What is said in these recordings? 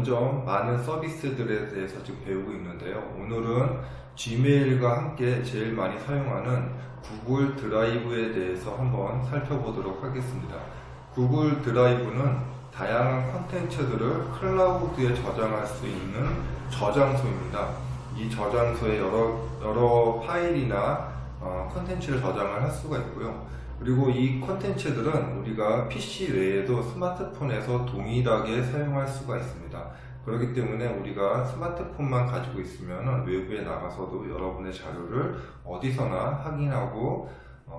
점점 많은 서비스들에 대해서 지금 배우고 있는데요. 오늘은 지메일과 함께 제일 많이 사용하는 구글 드라이브에 대해서 한번 살펴보도록 하겠습니다. 구글 드라이브는 다양한 콘텐츠들을 클라우드에 저장할 수 있는 저장소입니다. 이 저장소에 여러 파일이나 콘텐츠를 저장을 할 수가 있고요. 그리고 이 콘텐츠들은 우리가 PC 외에도 스마트폰에서 동일하게 사용할 수가 있습니다. 그렇기 때문에 우리가 스마트폰만 가지고 있으면 외부에 나가서도 여러분의 자료를 어디서나 확인하고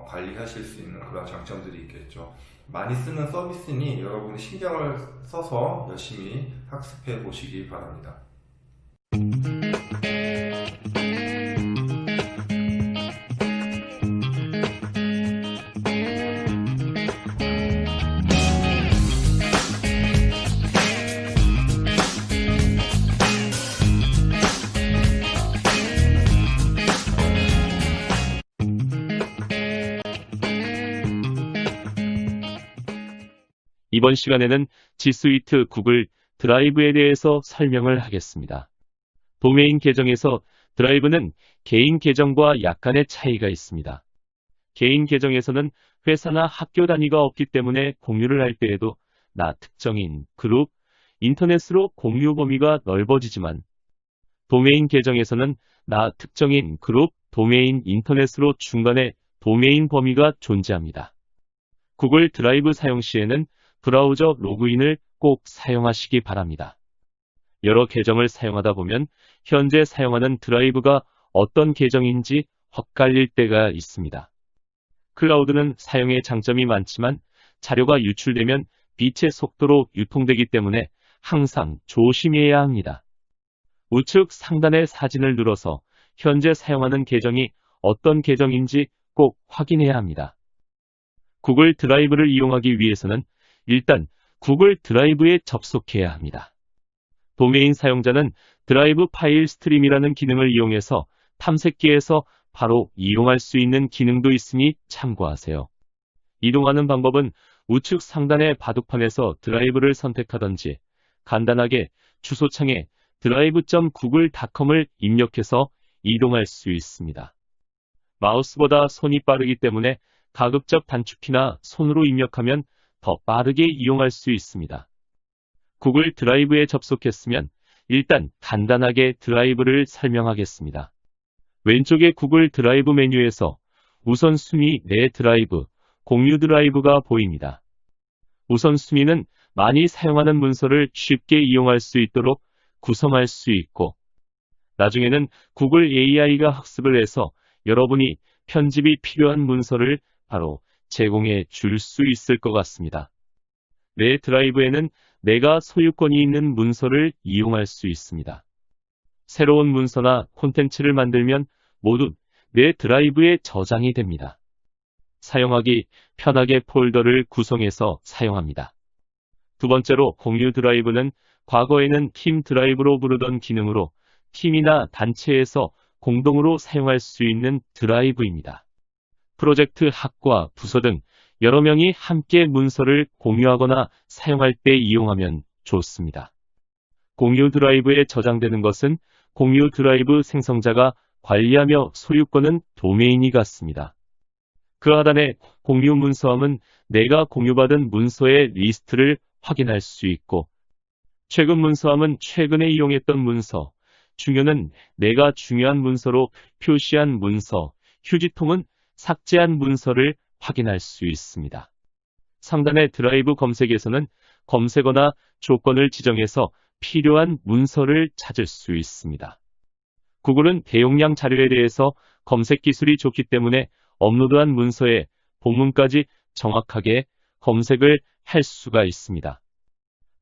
관리하실 수 있는 그런 장점들이 있겠죠. 많이 쓰는 서비스니 여러분이 신경을 써서 열심히 학습해 보시기 바랍니다. 이번 시간에는 G Suite 구글 드라이브에 대해서 설명을 하겠습니다. 도메인 계정에서 드라이브는 개인 계정과 약간의 차이가 있습니다. 개인 계정에서는 회사나 학교 단위가 없기 때문에 공유를 할 때에도 나 특정인, 그룹, 인터넷으로 공유 범위가 넓어지지만 도메인 계정에서는 나 특정인, 그룹, 도메인, 인터넷으로 중간에 도메인 범위가 존재합니다. 구글 드라이브 사용 시에는 브라우저 로그인을 꼭 사용하시기 바랍니다. 여러 계정을 사용하다 보면 현재 사용하는 드라이브가 어떤 계정인지 헛갈릴 때가 있습니다. 클라우드는 사용에 장점이 많지만 자료가 유출되면 빛의 속도로 유통되기 때문에 항상 조심해야 합니다. 우측 상단의 사진을 눌러서 현재 사용하는 계정이 어떤 계정인지 꼭 확인해야 합니다. 구글 드라이브를 이용하기 위해서는 일단 구글 드라이브에 접속해야 합니다. 도메인 사용자는 드라이브 파일 스트림이라는 기능을 이용해서 탐색기에서 바로 이용할 수 있는 기능도 있으니 참고하세요. 이동하는 방법은 우측 상단의 바둑판에서 드라이브를 선택하던지 간단하게 주소창에 drive.google.com을 입력해서 이동할 수 있습니다. 마우스보다 손이 빠르기 때문에 가급적 단축키나 손으로 입력하면 더 빠르게 이용할 수 있습니다. 구글 드라이브에 접속했으면 일단 간단하게 드라이브를 설명하겠습니다. 왼쪽의 구글 드라이브 메뉴에서 우선순위 내 드라이브, 공유 드라이브가 보입니다. 우선순위는 많이 사용하는 문서를 쉽게 이용할 수 있도록 구성할 수 있고 나중에는 구글 AI가 학습을 해서 여러분이 편집이 필요한 문서를 바로 제공해 줄 수 있을 것 같습니다. 내 드라이브에는 내가 소유권이 있는 문서를 이용할 수 있습니다. 새로운 문서나 콘텐츠를 만들면 모두 내 드라이브에 저장이 됩니다. 사용하기 편하게 폴더를 구성해서 사용합니다. 두 번째로 공유 드라이브는 과거에는 팀 드라이브로 부르던 기능으로 팀이나 단체에서 공동으로 사용할 수 있는 드라이브입니다. 프로젝트 학과, 부서 등 여러 명이 함께 문서를 공유하거나 사용할 때 이용하면 좋습니다. 공유 드라이브에 저장되는 것은 공유 드라이브 생성자가 관리하며 소유권은 도메인이 같습니다. 그 하단에 공유 문서함은 내가 공유받은 문서의 리스트를 확인할 수 있고 최근 문서함은 최근에 이용했던 문서, 중요는 내가 중요한 문서로 표시한 문서, 휴지통은 삭제한 문서를 확인할 수 있습니다. 상단의 드라이브 검색에서는 검색어나 조건을 지정해서 필요한 문서를 찾을 수 있습니다. 구글은 대용량 자료에 대해서 검색 기술이 좋기 때문에 업로드한 문서의 본문까지 정확하게 검색을 할 수가 있습니다.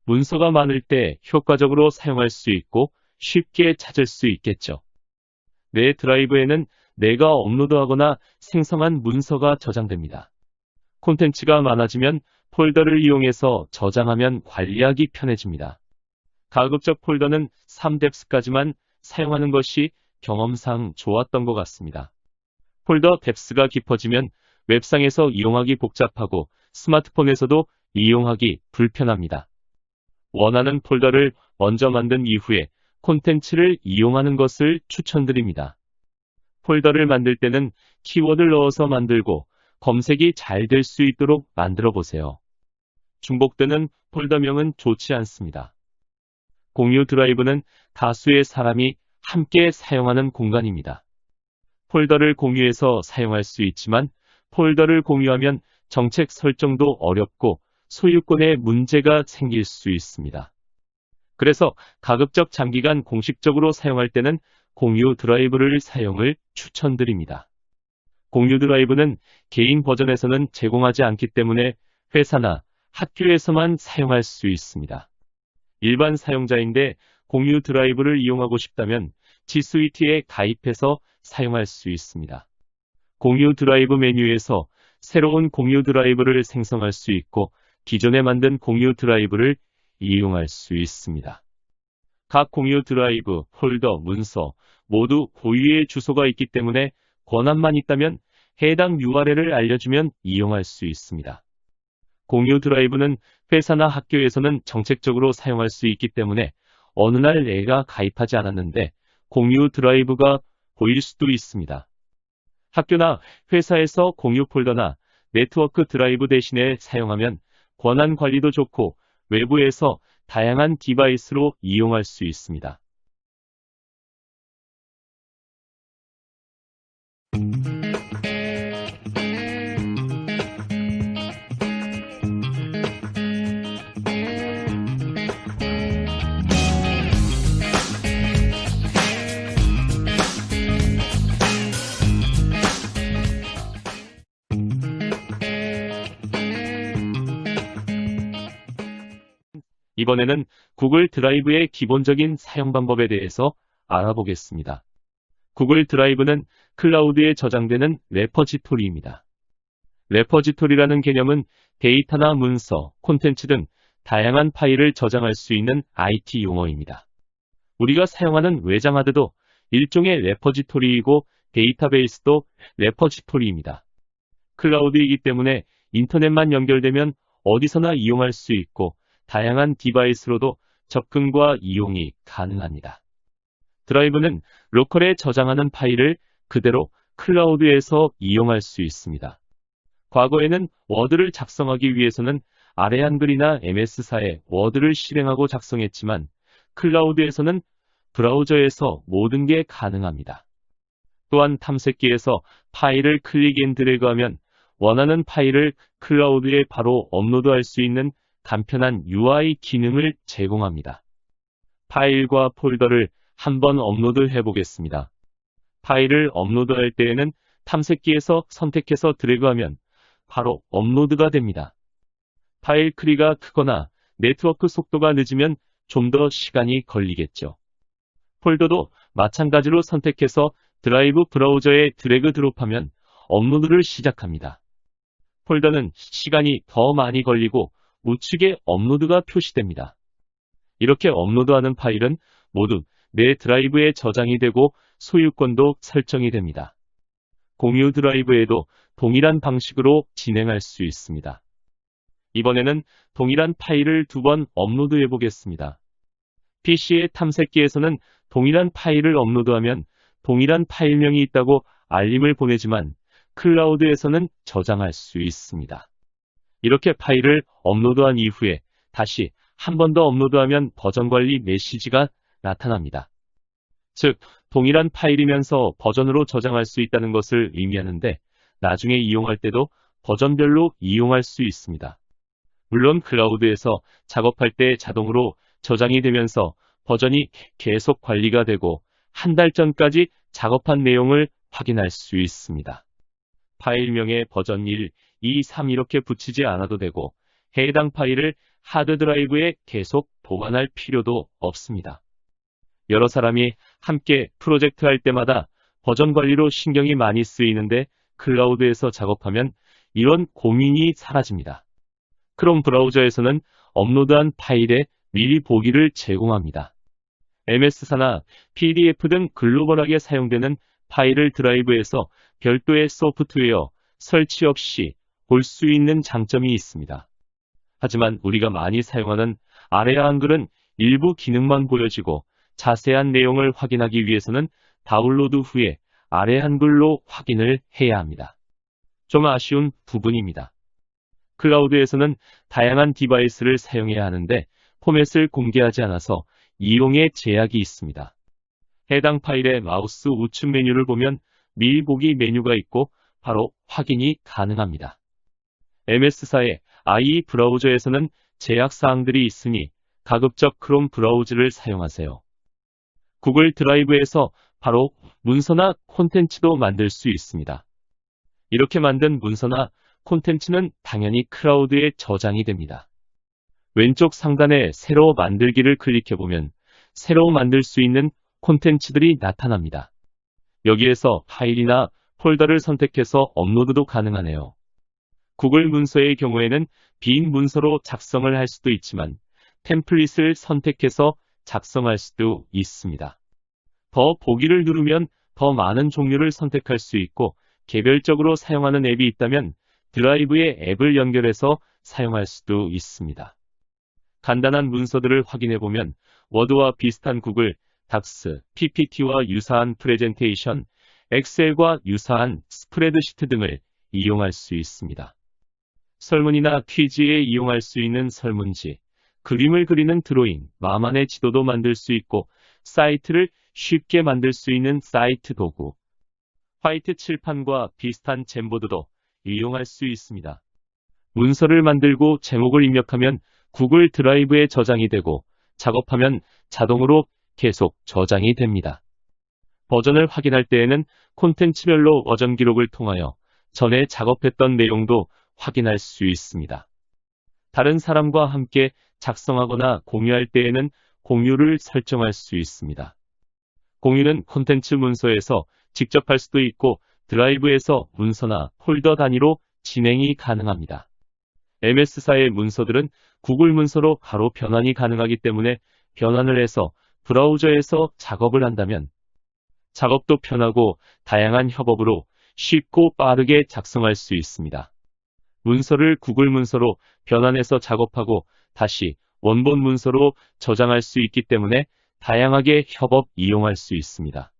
문서가 많을 때 효과적으로 사용할 수 있고 쉽게 찾을 수 있겠죠. 내 드라이브에는 내가 업로드하거나 생성한 문서가 저장됩니다. 콘텐츠가 많아지면 폴더를 이용해서 저장하면 관리하기 편해집니다. 가급적 폴더는 3뎁스까지만 사용하는 것이 경험상 좋았던 것 같습니다. 폴더 뎁스가 깊어지면 웹상에서 이용하기 복잡하고 스마트폰에서도 이용하기 불편합니다. 원하는 폴더를 먼저 만든 이후에 콘텐츠를 이용하는 것을 추천드립니다. 폴더를 만들 때는 키워드를 넣어서 만들고 검색이 잘 될 수 있도록 만들어 보세요. 중복되는 폴더명은 좋지 않습니다. 공유 드라이브는 다수의 사람이 함께 사용하는 공간입니다. 폴더를 공유해서 사용할 수 있지만 폴더를 공유하면 정책 설정도 어렵고 소유권에 문제가 생길 수 있습니다. 그래서 가급적 장기간 공식적으로 사용할 때는 공유 드라이브를 사용을 추천드립니다. 공유 드라이브는 개인 버전에서는 제공하지 않기 때문에 회사나 학교에서만 사용할 수 있습니다. 일반 사용자인데 공유 드라이브를 이용하고 싶다면 G Suite에 가입해서 사용할 수 있습니다. 공유 드라이브 메뉴에서 새로운 공유 드라이브를 생성할 수 있고 기존에 만든 공유 드라이브를 이용할 수 있습니다. 각 공유 드라이브, 폴더, 문서 모두 고유의 주소가 있기 때문에 권한만 있다면 해당 URL을 알려주면 이용할 수 있습니다. 공유 드라이브는 회사나 학교에서는 정책적으로 사용할 수 있기 때문에 어느 날 내가 가입하지 않았는데 공유 드라이브가 보일 수도 있습니다. 학교나 회사에서 공유 폴더나 네트워크 드라이브 대신에 사용하면 권한 관리도 좋고 외부에서 다양한 디바이스로 이용할 수 있습니다. 이번에는 구글 드라이브의 기본적인 사용 방법에 대해서 알아보겠습니다. 구글 드라이브는 클라우드에 저장되는 레퍼지토리입니다. 레퍼지토리라는 개념은 데이터나 문서, 콘텐츠 등 다양한 파일을 저장할 수 있는 IT 용어입니다. 우리가 사용하는 외장하드도 일종의 레퍼지토리이고 데이터베이스도 레퍼지토리입니다. 클라우드이기 때문에 인터넷만 연결되면 어디서나 이용할 수 있고 다양한 디바이스로도 접근과 이용이 가능합니다. 드라이브는 로컬에 저장하는 파일을 그대로 클라우드에서 이용할 수 있습니다. 과거에는 워드를 작성하기 위해서는 아래 한글이나 MS사에 워드를 실행하고 작성했지만 클라우드에서는 브라우저에서 모든 게 가능합니다. 또한 탐색기에서 파일을 클릭 앤 드래그하면 원하는 파일을 클라우드에 바로 업로드할 수 있는 간편한 UI 기능을 제공합니다. 파일과 폴더를 한번 업로드해 보겠습니다. 파일을 업로드할 때에는 탐색기에서 선택해서 드래그하면 바로 업로드가 됩니다. 파일 크기가 크거나 네트워크 속도가 늦으면 좀 더 시간이 걸리겠죠. 폴더도 마찬가지로 선택해서 드라이브 브라우저에 드래그 드롭하면 업로드를 시작합니다. 폴더는 시간이 더 많이 걸리고 우측에 업로드가 표시됩니다. 이렇게 업로드하는 파일은 모두 내 드라이브에 저장이 되고 소유권도 설정이 됩니다. 공유 드라이브에도 동일한 방식으로 진행할 수 있습니다. 이번에는 동일한 파일을 2번 업로드해 보겠습니다. PC의 탐색기에서는 동일한 파일을 업로드하면 동일한 파일명이 있다고 알림을 보내지만 클라우드에서는 저장할 수 있습니다. 이렇게 파일을 업로드한 이후에 다시 한 번 더 업로드하면 버전 관리 메시지가 나타납니다. 즉, 동일한 파일이면서 버전으로 저장할 수 있다는 것을 의미하는데 나중에 이용할 때도 버전별로 이용할 수 있습니다. 물론 클라우드에서 작업할 때 자동으로 저장이 되면서 버전이 계속 관리가 되고 한 달 전까지 작업한 내용을 확인할 수 있습니다. 파일명에 버전 1, 2, 3 이렇게 붙이지 않아도 되고 해당 파일을 하드드라이브에 계속 보관할 필요도 없습니다. 여러 사람이 함께 프로젝트 할 때마다 버전 관리로 신경이 많이 쓰이는데 클라우드에서 작업하면 이런 고민이 사라집니다. 크롬 브라우저에서는 업로드한 파일에 미리 보기를 제공합니다. MS사나 PDF 등 글로벌하게 사용되는 파일을 드라이브에서 별도의 소프트웨어 설치 없이 볼 수 있는 장점이 있습니다. 하지만 우리가 많이 사용하는 아래 한글은 일부 기능만 보여지고 자세한 내용을 확인하기 위해서는 다운로드 후에 아래 한글로 확인을 해야 합니다. 좀 아쉬운 부분입니다. 클라우드에서는 다양한 디바이스를 사용해야 하는데 포맷을 공개하지 않아서 이용에 제약이 있습니다. 해당 파일의 마우스 우측 메뉴를 보면 미리 보기 메뉴가 있고 바로 확인이 가능합니다. MS사의 IE 브라우저에서는 제약사항들이 있으니 가급적 크롬 브라우저를 사용하세요. 구글 드라이브에서 바로 문서나 콘텐츠도 만들 수 있습니다. 이렇게 만든 문서나 콘텐츠는 당연히 클라우드에 저장이 됩니다. 왼쪽 상단에 새로 만들기를 클릭해보면 새로 만들 수 있는 콘텐츠들이 나타납니다. 여기에서 파일이나 폴더를 선택해서 업로드도 가능하네요. 구글 문서의 경우에는 빈 문서로 작성을 할 수도 있지만 템플릿을 선택해서 작성할 수도 있습니다. 더 보기를 누르면 더 많은 종류를 선택할 수 있고 개별적으로 사용하는 앱이 있다면 드라이브에 앱을 연결해서 사용할 수도 있습니다. 간단한 문서들을 확인해보면 워드와 비슷한 구글, 닥스, PPT와 유사한 프레젠테이션, 엑셀과 유사한 스프레드시트 등을 이용할 수 있습니다. 설문이나 퀴즈에 이용할 수 있는 설문지, 그림을 그리는 드로잉, 마만의 지도도 만들 수 있고 사이트를 쉽게 만들 수 있는 사이트 도구, 화이트 칠판과 비슷한 잼보드도 이용할 수 있습니다. 문서를 만들고 제목을 입력하면 구글 드라이브에 저장이 되고 작업하면 자동으로 계속 저장이 됩니다. 버전을 확인할 때에는 콘텐츠별로 버전 기록을 통하여 전에 작업했던 내용도 확인할 수 있습니다. 다른 사람과 함께 작성하거나 공유할 때에는 공유를 설정할 수 있습니다. 공유는 콘텐츠 문서에서 직접 할 수도 있고 드라이브에서 문서나 폴더 단위로 진행이 가능합니다. MS사의 문서들은 구글 문서로 바로 변환이 가능하기 때문에 변환을 해서 브라우저에서 작업을 한다면 작업도 편하고 다양한 협업으로 쉽고 빠르게 작성할 수 있습니다. 문서를 구글 문서로 변환해서 작업하고 다시 원본 문서로 저장할 수 있기 때문에 다양하게 협업 이용할 수 있습니다.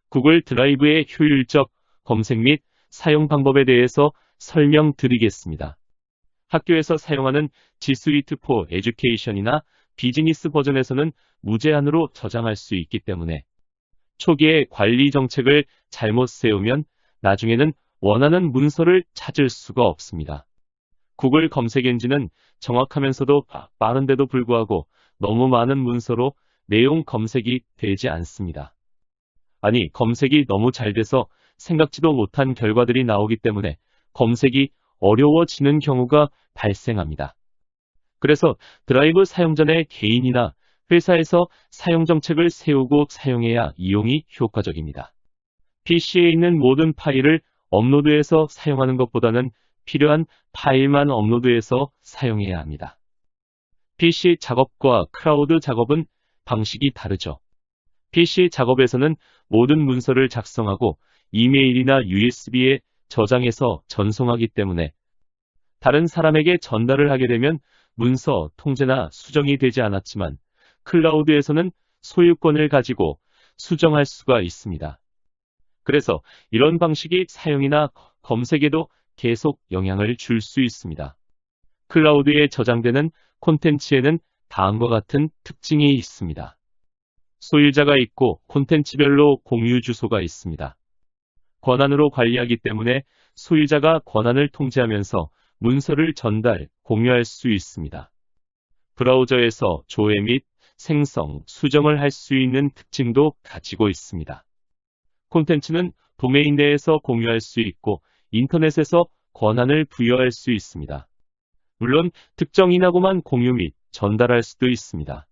구글 드라이브의 효율적 검색 및 사용 방법에 대해서 설명드리겠습니다. 학교에서 사용하는 G Suite for Education이나 비즈니스 버전에서는 무제한으로 저장할 수 있기 때문에 초기에 관리 정책을 잘못 세우면 나중에는 원하는 문서를 찾을 수가 없습니다. 구글 검색 엔진은 정확하면서도 빠른데도 불구하고 너무 많은 문서로 내용 검색이 되지 않습니다. 아니, 검색이 너무 잘 돼서 생각지도 못한 결과들이 나오기 때문에 검색이 어려워지는 경우가 발생합니다. 그래서 드라이브 사용 전에 개인이나 회사에서 사용 정책을 세우고 사용해야 이용이 효과적입니다. PC에 있는 모든 파일을 업로드해서 사용하는 것보다는 필요한 파일만 업로드해서 사용해야 합니다. PC 작업과 클라우드 작업은 방식이 다르죠. PC 작업에서는 모든 문서를 작성하고 이메일이나 USB에 저장해서 전송하기 때문에 다른 사람에게 전달을 하게 되면 문서 통제나 수정이 되지 않았지만 클라우드에서는 소유권을 가지고 수정할 수가 있습니다. 그래서 이런 방식이 사용이나 검색에도 계속 영향을 줄 수 있습니다. 클라우드에 저장되는 콘텐츠에는 다음과 같은 특징이 있습니다. 소유자가 있고 콘텐츠별로 공유 주소가 있습니다. 권한으로 관리하기 때문에 소유자가 권한을 통제하면서 문서를 전달, 공유할 수 있습니다. 브라우저에서 조회 및 생성, 수정을 할 수 있는 특징도 가지고 있습니다. 콘텐츠는 도메인 내에서 공유할 수 있고 인터넷에서 권한을 부여할 수 있습니다. 물론 특정인하고만 공유 및 전달할 수도 있습니다.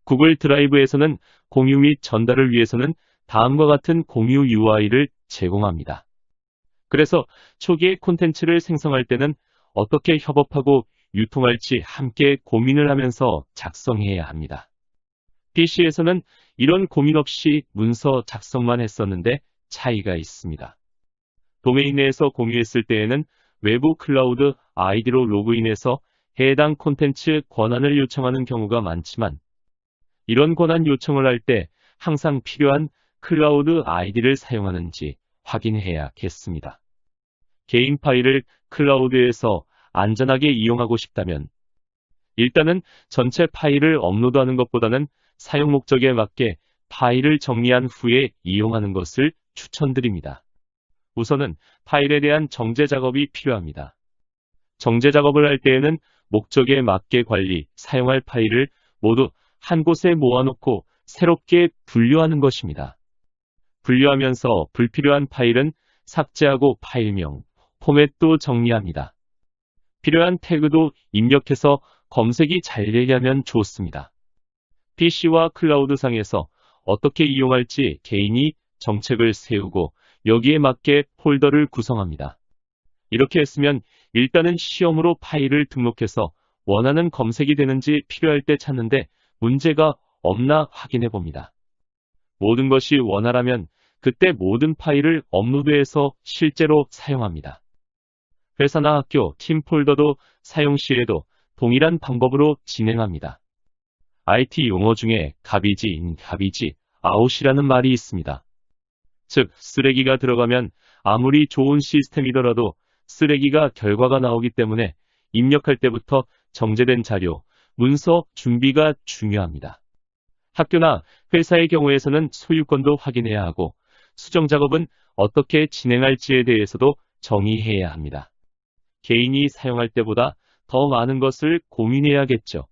구글 드라이브에서는 공유 및 전달을 위해서는 다음과 같은 공유 UI를 제공합니다. 그래서 초기에 콘텐츠를 생성할 때는 어떻게 협업하고 유통할지 함께 고민을 하면서 작성해야 합니다. PC에서는 이런 고민 없이 문서 작성만 했었는데 차이가 있습니다. 도메인 내에서 공유했을 때에는 외부 클라우드 아이디로 로그인해서 해당 콘텐츠 권한을 요청하는 경우가 많지만 이런 권한 요청을 할 때 항상 필요한 클라우드 아이디를 사용하는지 확인해야겠습니다. 개인 파일을 클라우드에서 안전하게 이용하고 싶다면 일단은 전체 파일을 업로드하는 것보다는 사용 목적에 맞게 파일을 정리한 후에 이용하는 것을 추천드립니다. 우선은 파일에 대한 정제 작업이 필요합니다. 정제 작업을 할 때에는 목적에 맞게 관리, 사용할 파일을 모두 한 곳에 모아놓고 새롭게 분류하는 것입니다. 분류하면서 불필요한 파일은 삭제하고 파일명, 포맷도 정리합니다. 필요한 태그도 입력해서 검색이 잘 되려면 좋습니다. PC와 클라우드상에서 어떻게 이용할지 개인이 정책을 세우고 여기에 맞게 폴더를 구성합니다. 이렇게 했으면 일단은 시험으로 파일을 등록해서 원하는 검색이 되는지 필요할 때 찾는데 문제가 없나 확인해 봅니다. 모든 것이 원활하면 그때 모든 파일을 업로드해서 실제로 사용합니다. 회사나 학교, 팀 폴더도 사용 시에도 동일한 방법으로 진행합니다. IT 용어 중에 가비지 인, 가비지 아웃이라는 말이 있습니다. 즉, 쓰레기가 들어가면 아무리 좋은 시스템이더라도 쓰레기가 결과가 나오기 때문에 입력할 때부터 정제된 자료, 문서 준비가 중요합니다. 학교나 회사의 경우에서는 소유권도 확인해야 하고 수정 작업은 어떻게 진행할지에 대해서도 정의해야 합니다. 개인이 사용할 때보다 더 많은 것을 고민해야겠죠.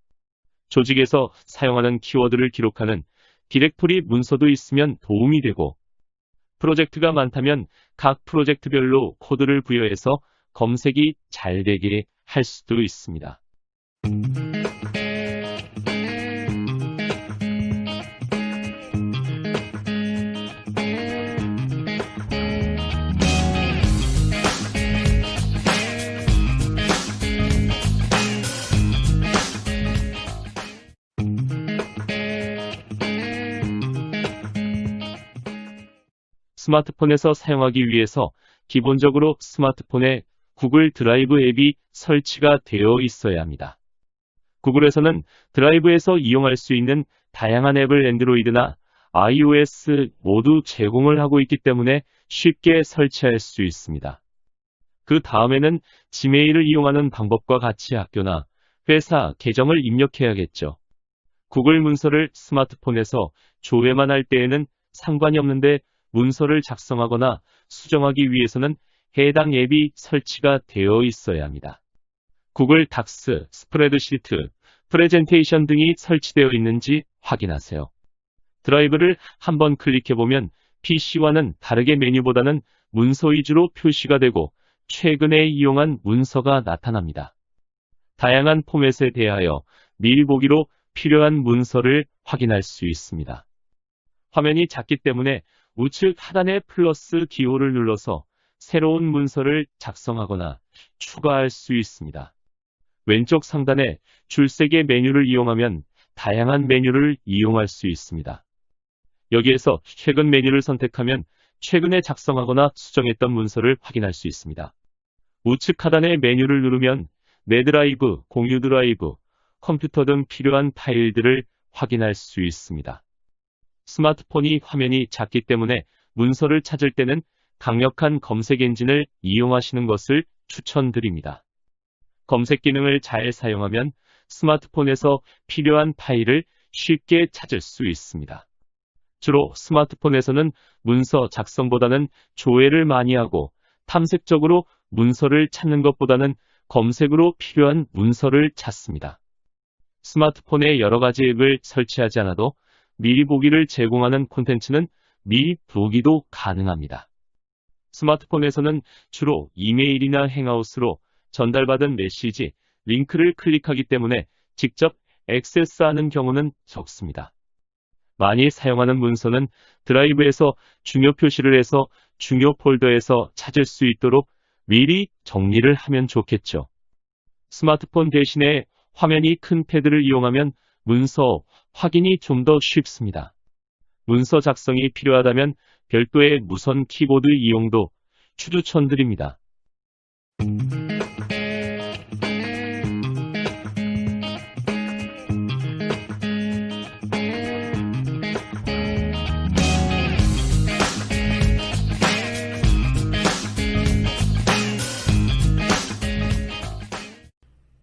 조직에서 사용하는 키워드를 기록하는 디렉토리 문서도 있으면 도움이 되고 프로젝트가 많다면 각 프로젝트별로 코드를 부여해서 검색이 잘 되게 할 수도 있습니다. 스마트폰에서 사용하기 위해서 기본적으로 스마트폰에 구글 드라이브 앱이 설치가 되어 있어야 합니다. 구글에서는 드라이브에서 이용할 수 있는 다양한 앱을 안드로이드나 iOS 모두 제공을 하고 있기 때문에 쉽게 설치할 수 있습니다. 그 다음에는 지메일을 이용하는 방법과 같이 학교나 회사 계정을 입력해야겠죠. 구글 문서를 스마트폰에서 조회만 할 때에는 상관이 없는데 문서를 작성하거나 수정하기 위해서는 해당 앱이 설치가 되어 있어야 합니다. 구글 닥스, 스프레드시트, 프레젠테이션 등이 설치되어 있는지 확인하세요. 드라이브를 한번 클릭해보면 PC와는 다르게 메뉴보다는 문서 위주로 표시가 되고 최근에 이용한 문서가 나타납니다. 다양한 포맷에 대하여 미리 보기로 필요한 문서를 확인할 수 있습니다. 화면이 작기 때문에 우측 하단의 플러스 기호를 눌러서 새로운 문서를 작성하거나 추가할 수 있습니다. 왼쪽 상단에 줄색의 메뉴를 이용하면 다양한 메뉴를 이용할 수 있습니다. 여기에서 최근 메뉴를 선택하면 최근에 작성하거나 수정했던 문서를 확인할 수 있습니다. 우측 하단의 메뉴를 누르면 내 드라이브, 공유 드라이브, 컴퓨터 등 필요한 파일들을 확인할 수 있습니다. 스마트폰이 화면이 작기 때문에 문서를 찾을 때는 강력한 검색 엔진을 이용하시는 것을 추천드립니다. 검색 기능을 잘 사용하면 스마트폰에서 필요한 파일을 쉽게 찾을 수 있습니다. 주로 스마트폰에서는 문서 작성보다는 조회를 많이 하고 탐색적으로 문서를 찾는 것보다는 검색으로 필요한 문서를 찾습니다. 스마트폰에 여러 가지 앱을 설치하지 않아도 미리 보기를 제공하는 콘텐츠는 미리 보기도 가능합니다. 스마트폰에서는 주로 이메일이나 행아웃으로 전달받은 메시지, 링크를 클릭하기 때문에 직접 액세스하는 경우는 적습니다. 많이 사용하는 문서는 드라이브에서 중요 표시를 해서 중요 폴더에서 찾을 수 있도록 미리 정리를 하면 좋겠죠. 스마트폰 대신에 화면이 큰 패드를 이용하면 문서 확인이 좀 더 쉽습니다. 문서 작성이 필요하다면 별도의 무선 키보드 이용도 추천드립니다.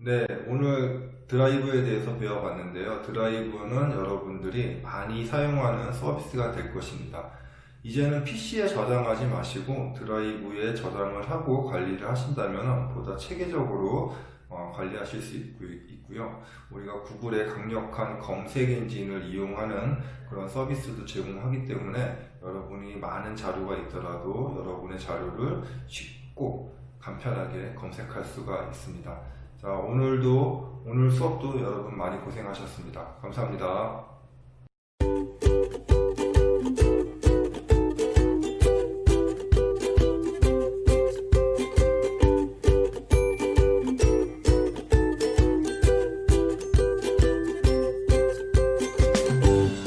네, 오늘 드라이브에 대해서 배워봤는데요. 드라이브는 여러분들이 많이 사용하는 서비스가 될 것입니다. 이제는 PC에 저장하지 마시고 드라이브에 저장을 하고 관리를 하신다면 보다 체계적으로 관리하실 수 있고요. 우리가 구글의 강력한 검색 엔진을 이용하는 그런 서비스도 제공하기 때문에 여러분이 많은 자료가 있더라도 여러분의 자료를 쉽고 간편하게 검색할 수가 있습니다. 자, 오늘 수업도 여러분 많이 고생하셨습니다. 감사합니다.